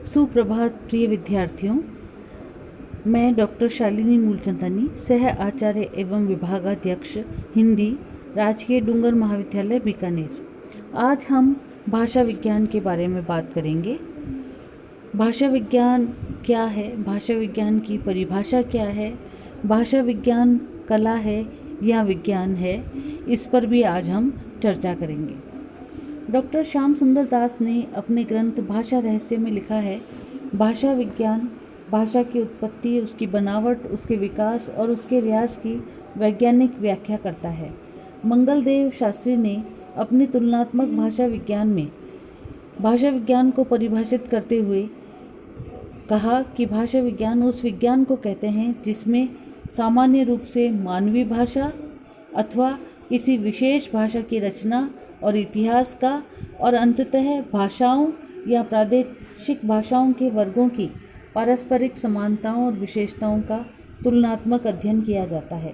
सुप्रभात प्रिय विद्यार्थियों। मैं डॉक्टर शालिनी मूलचंदानी, सह आचार्य एवं विभागाध्यक्ष हिंदी, राजकीय डूंगर महाविद्यालय बीकानेर। आज हम भाषा विज्ञान के बारे में बात करेंगे। भाषा विज्ञान क्या है, भाषा विज्ञान की परिभाषा क्या है, भाषा विज्ञान कला है या विज्ञान है, इस पर भी आज हम चर्चा करेंगे। डॉक्टर श्याम सुंदर दास ने अपने ग्रंथ भाषा रहस्य में लिखा है, भाषा विज्ञान भाषा की उत्पत्ति, उसकी बनावट, उसके विकास और उसके रियाज की वैज्ञानिक व्याख्या करता है। मंगलदेव शास्त्री ने अपनी तुलनात्मक भाषा विज्ञान में भाषा विज्ञान को परिभाषित करते हुए कहा कि भाषा विज्ञान उस विज्ञान को कहते हैं जिसमें सामान्य रूप से मानवीय भाषा अथवा किसी विशेष भाषा की रचना और इतिहास का और अंततः भाषाओं या प्रादेशिक भाषाओं के वर्गों की पारस्परिक समानताओं और विशेषताओं का तुलनात्मक अध्ययन किया जाता है।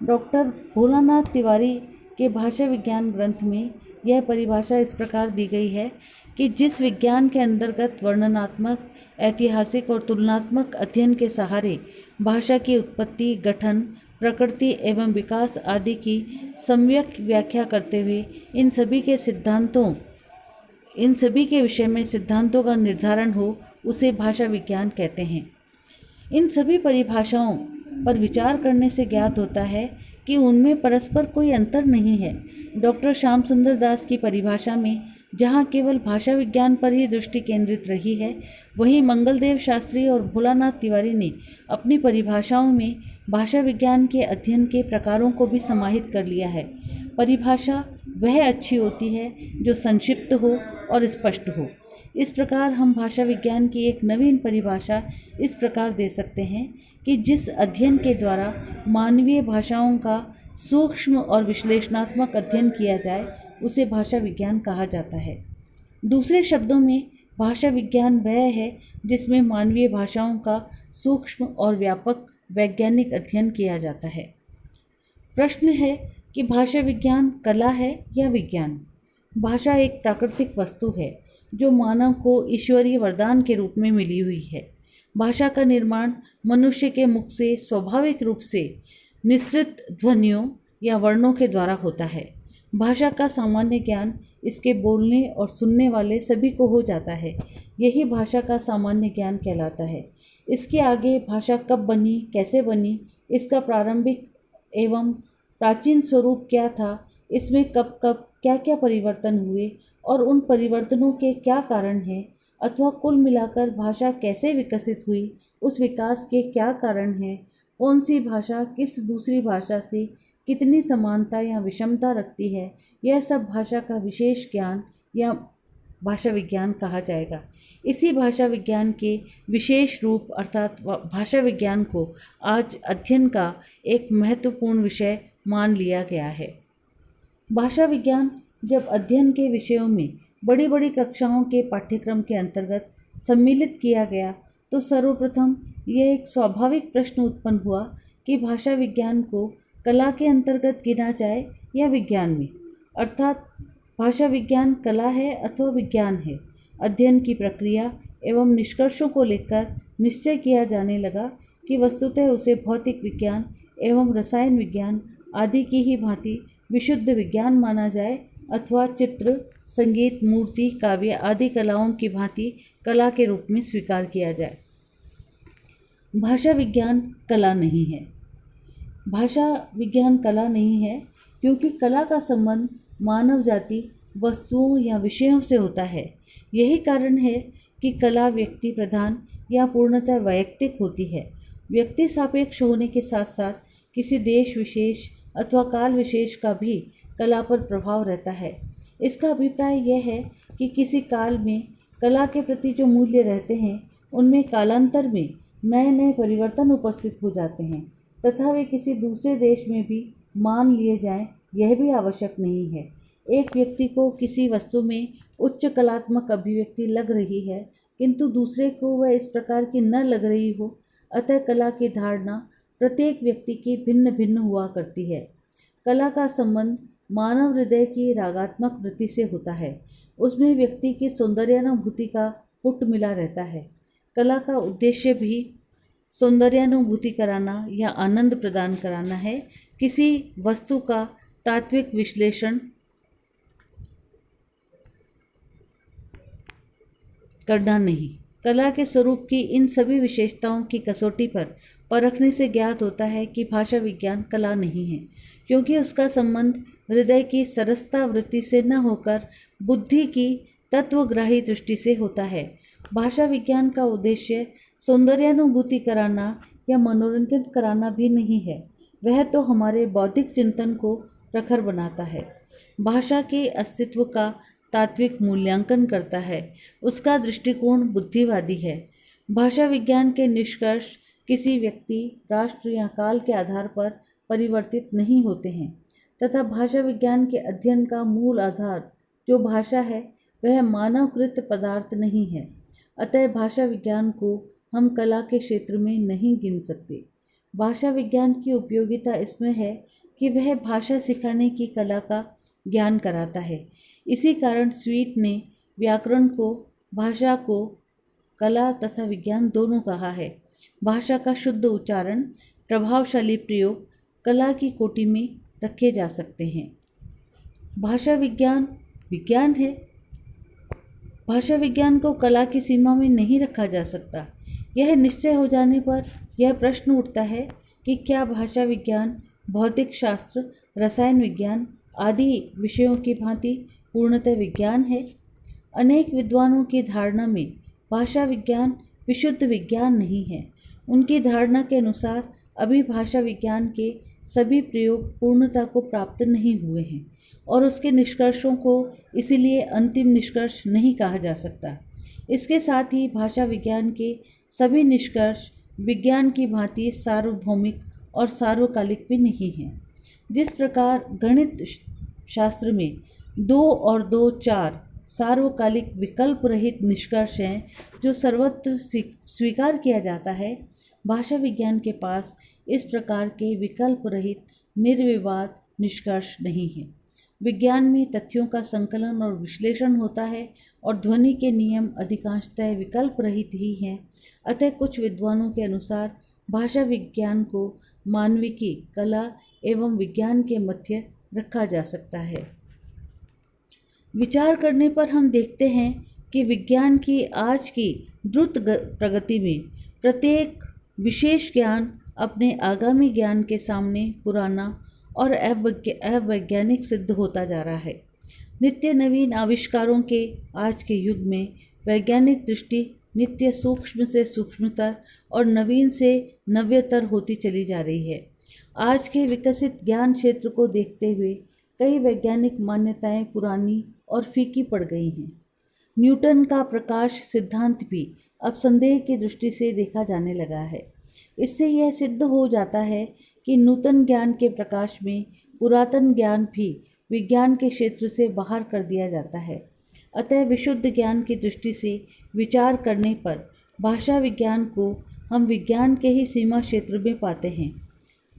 डॉक्टर भोलानाथ तिवारी के भाषा विज्ञान ग्रंथ में यह परिभाषा इस प्रकार दी गई है कि जिस विज्ञान के अंतर्गत वर्णनात्मक, ऐतिहासिक और तुलनात्मक अध्ययन के सहारे भाषा की उत्पत्ति, गठन, प्रकृति एवं विकास आदि की सम्यक व्याख्या करते हुए इन सभी के विषय में सिद्धांतों का निर्धारण हो, उसे भाषा विज्ञान कहते हैं। इन सभी परिभाषाओं पर विचार करने से ज्ञात होता है कि उनमें परस्पर कोई अंतर नहीं है। डॉक्टर श्याम सुंदर दास की परिभाषा में जहाँ केवल भाषा विज्ञान पर ही दृष्टि केंद्रित रही है, वहीं मंगलदेव शास्त्री और भोलानाथ तिवारी ने अपनी परिभाषाओं में भाषा विज्ञान के अध्ययन के प्रकारों को भी समाहित कर लिया है। परिभाषा वह अच्छी होती है जो संक्षिप्त हो और स्पष्ट हो। इस प्रकार हम भाषा विज्ञान की एक नवीन परिभाषा इस प्रकार दे सकते हैं कि जिस अध्ययन के द्वारा मानवीय भाषाओं का सूक्ष्म और विश्लेषणात्मक अध्ययन किया जाए, उसे भाषा विज्ञान कहा जाता है। दूसरे शब्दों में भाषा विज्ञान वह है जिसमें मानवीय भाषाओं का सूक्ष्म और व्यापक वैज्ञानिक अध्ययन किया जाता है। प्रश्न है कि भाषा विज्ञान कला है या विज्ञान? भाषा एक प्राकृतिक वस्तु है जो मानव को ईश्वरीय वरदान के रूप में मिली हुई है। भाषा का निर्माण मनुष्य के मुख से स्वाभाविक रूप से निःसृत ध्वनियों या वर्णों के द्वारा होता है। भाषा का सामान्य ज्ञान इसके बोलने और सुनने वाले सभी को हो जाता है। यही भाषा का सामान्य ज्ञान कहलाता है। इसके आगे भाषा कब बनी, कैसे बनी, इसका प्रारंभिक एवं प्राचीन स्वरूप क्या था, इसमें कब कब क्या क्या परिवर्तन हुए और उन परिवर्तनों के क्या कारण हैं, अथवा कुल मिलाकर भाषा कैसे विकसित हुई, उस विकास के क्या कारण हैं, कौन सी भाषा किस दूसरी भाषा से कितनी समानता या विषमता रखती है, यह सब भाषा का विशेष ज्ञान या भाषा विज्ञान कहा जाएगा। इसी भाषा विज्ञान के विशेष रूप अर्थात भाषा विज्ञान को आज अध्ययन का एक महत्वपूर्ण विषय मान लिया गया है। भाषा विज्ञान जब अध्ययन के विषयों में बड़ी बड़ी कक्षाओं के पाठ्यक्रम के अंतर्गत सम्मिलित किया गया, तो सर्वप्रथम यह एक स्वाभाविक प्रश्न उत्पन्न हुआ कि भाषा विज्ञान को कला के अंतर्गत गिना जाए या विज्ञान में, अर्थात भाषा विज्ञान कला है अथवा विज्ञान है। अध्ययन की प्रक्रिया एवं निष्कर्षों को लेकर निश्चय किया जाने लगा कि वस्तुतः उसे भौतिक विज्ञान एवं रसायन विज्ञान आदि की ही भांति विशुद्ध विज्ञान माना जाए अथवा चित्र, संगीत, मूर्ति, काव्य आदि कलाओं की भांति कला के रूप में स्वीकार किया जाए। भाषा विज्ञान कला नहीं है। भाषा विज्ञान कला नहीं है क्योंकि कला का संबंध मानव जाति, वस्तुओं या विषयों से होता है। यही कारण है कि कला व्यक्ति प्रधान या पूर्णतः वैयक्तिक होती है। व्यक्ति सापेक्ष होने के साथ साथ किसी देश विशेष अथवा काल विशेष का भी कला पर प्रभाव रहता है। इसका अभिप्राय यह है कि किसी काल में कला के प्रति जो मूल्य रहते हैं, उनमें कालांतर में नए नए परिवर्तन उपस्थित हो जाते हैं तथा वे किसी दूसरे देश में भी मान लिए जाएं, यह भी आवश्यक नहीं है। एक व्यक्ति को किसी वस्तु में उच्च कलात्मक अभिव्यक्ति लग रही है किंतु दूसरे को वह इस प्रकार की न लग रही हो, अतः कला की धारणा प्रत्येक व्यक्ति की भिन्न भिन्न हुआ करती है। कला का संबंध मानव हृदय की रागात्मक वृत्ति से होता है। उसमें व्यक्ति की सौंदर्यानुभूति का पुट मिला रहता है। कला का उद्देश्य भी सौंदर्यानुभूति कराना या आनंद प्रदान कराना है, किसी वस्तु का तात्विक विश्लेषण करना नहीं। कला के स्वरूप की इन सभी विशेषताओं की कसौटी पर परखने से ज्ञात होता है कि भाषा विज्ञान कला नहीं है, क्योंकि उसका संबंध हृदय की सरसता वृत्ति से न होकर बुद्धि की तत्वग्राही दृष्टि से होता है। भाषा विज्ञान का उद्देश्य सौंदर्यानुभूति कराना या मनोरंजन कराना भी नहीं है, वह तो हमारे बौद्धिक चिंतन को प्रखर बनाता है। भाषा के अस्तित्व का तात्विक मूल्यांकन करता है, उसका दृष्टिकोण बुद्धिवादी है। भाषा विज्ञान के निष्कर्ष किसी व्यक्ति, राष्ट्र या काल के आधार पर परिवर्तित नहीं होते हैं, तथा भाषा विज्ञान के अध्ययन का मूल आधार जो भाषा है वह मानवकृत पदार्थ नहीं है। अतः भाषा विज्ञान को हम कला के क्षेत्र में नहीं गिन सकते। भाषा विज्ञान की उपयोगिता इसमें है कि वह भाषा सिखाने की कला का ज्ञान कराता है। इसी कारण स्वीट ने व्याकरण को, भाषा को कला तथा विज्ञान दोनों कहा है। भाषा का शुद्ध उच्चारण, प्रभावशाली प्रयोग कला की कोटि में रखे जा सकते हैं। भाषा विज्ञान विज्ञान है। भाषा विज्ञान को कला की सीमा में नहीं रखा जा सकता। यह निश्चय हो जाने पर यह प्रश्न उठता है कि क्या भाषा विज्ञान भौतिक शास्त्र, रसायन विज्ञान आदि विषयों की भांति पूर्णतः विज्ञान है। अनेक विद्वानों की धारणा में भाषा विज्ञान विशुद्ध विज्ञान नहीं है। उनकी धारणा के अनुसार अभी भाषा विज्ञान के सभी प्रयोग पूर्णता को प्राप्त नहीं हुए हैं और उसके निष्कर्षों को इसीलिए अंतिम निष्कर्ष नहीं कहा जा सकता। इसके साथ ही भाषा विज्ञान के सभी निष्कर्ष विज्ञान की भांति सार्वभौमिक और सार्वकालिक भी नहीं हैं। जिस प्रकार गणित शास्त्र में 2 और 2 4 सार्वकालिक विकल्प रहित निष्कर्ष हैं जो सर्वत्र स्वीकार किया जाता है, भाषा विज्ञान के पास इस प्रकार के विकल्प रहित निर्विवाद निष्कर्ष नहीं है। विज्ञान में तथ्यों का संकलन और विश्लेषण होता है और ध्वनि के नियम अधिकांशतः विकल्प रहित ही हैं। अतः कुछ विद्वानों के अनुसार भाषा विज्ञान को मानविकी, कला एवं विज्ञान के मध्य रखा जा सकता है। विचार करने पर हम देखते हैं कि विज्ञान की आज की द्रुत प्रगति में प्रत्येक विशेष ज्ञान अपने आगामी ज्ञान के सामने पुराना और अवैज्ञानिक सिद्ध होता जा रहा है। नित्य नवीन आविष्कारों के आज के युग में वैज्ञानिक दृष्टि नित्य सूक्ष्म से सूक्ष्मतर और नवीन से नव्यतर होती चली जा रही है। आज के विकसित ज्ञान क्षेत्र को देखते हुए कई वैज्ञानिक मान्यताएं पुरानी और फीकी पड़ गई हैं। न्यूटन का प्रकाश सिद्धांत भी अब संदेह की दृष्टि से देखा जाने लगा है। इससे यह सिद्ध हो जाता है कि नूतन ज्ञान के प्रकाश में पुरातन ज्ञान भी विज्ञान के क्षेत्र से बाहर कर दिया जाता है। अतः विशुद्ध ज्ञान की दृष्टि से विचार करने पर भाषा विज्ञान को हम विज्ञान के ही सीमा क्षेत्र में पाते हैं।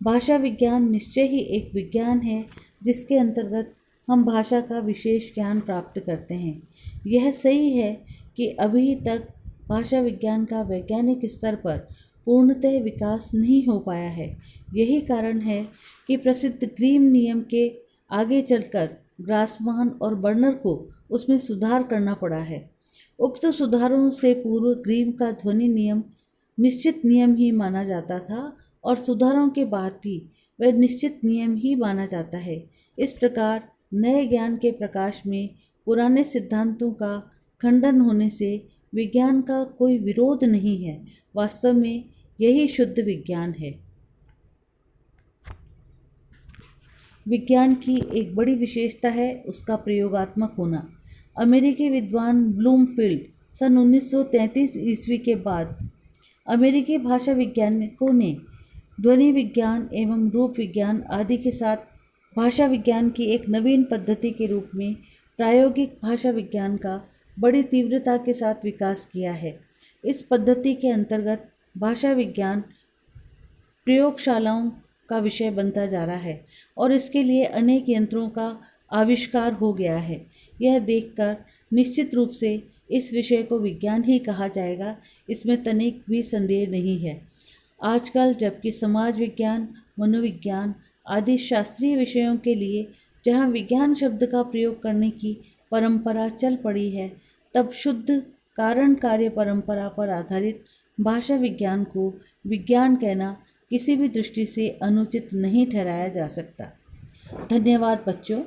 भाषा विज्ञान निश्चय ही एक विज्ञान है जिसके अंतर्गत हम भाषा का विशेष ज्ञान प्राप्त करते हैं। यह सही है कि अभी तक भाषा विज्ञान का वैज्ञानिक स्तर पर पूर्णतः विकास नहीं हो पाया है। यही कारण है कि प्रसिद्ध ग्रीम नियम के आगे चलकर ग्रासमान और बर्नर को उसमें सुधार करना पड़ा है। उक्त सुधारों से पूर्व ग्रीम का ध्वनि नियम निश्चित नियम ही माना जाता था और सुधारों के बाद भी वह निश्चित नियम ही माना जाता है। इस प्रकार नए ज्ञान के प्रकाश में पुराने सिद्धांतों का खंडन होने से विज्ञान का कोई विरोध नहीं है। वास्तव में यही शुद्ध विज्ञान है। विज्ञान की एक बड़ी विशेषता है उसका प्रयोगात्मक होना। अमेरिकी विद्वान ब्लूमफील्ड सन 1933 ईस्वी के बाद अमेरिकी भाषा वैज्ञानिकों ने ध्वनि विज्ञान एवं रूप विज्ञान आदि के साथ भाषा विज्ञान की एक नवीन पद्धति के रूप में प्रायोगिक भाषा विज्ञान का बड़ी तीव्रता के साथ विकास किया है। इस पद्धति के अंतर्गत भाषा विज्ञान प्रयोगशालाओं का विषय बनता जा रहा है और इसके लिए अनेक यंत्रों का आविष्कार हो गया है। यह देखकर निश्चित रूप से इस विषय को विज्ञान ही कहा जाएगा, इसमें तनिक भी संदेह नहीं है। आजकल जबकि समाज विज्ञान, मनोविज्ञान आदि शास्त्रीय विषयों के लिए जहाँ विज्ञान शब्द का प्रयोग करने की परंपरा चल पड़ी है, तब शुद्ध कारण कार्य परंपरा पर आधारित भाषा विज्ञान को विज्ञान कहना किसी भी दृष्टि से अनुचित नहीं ठहराया जा सकता। धन्यवाद बच्चों।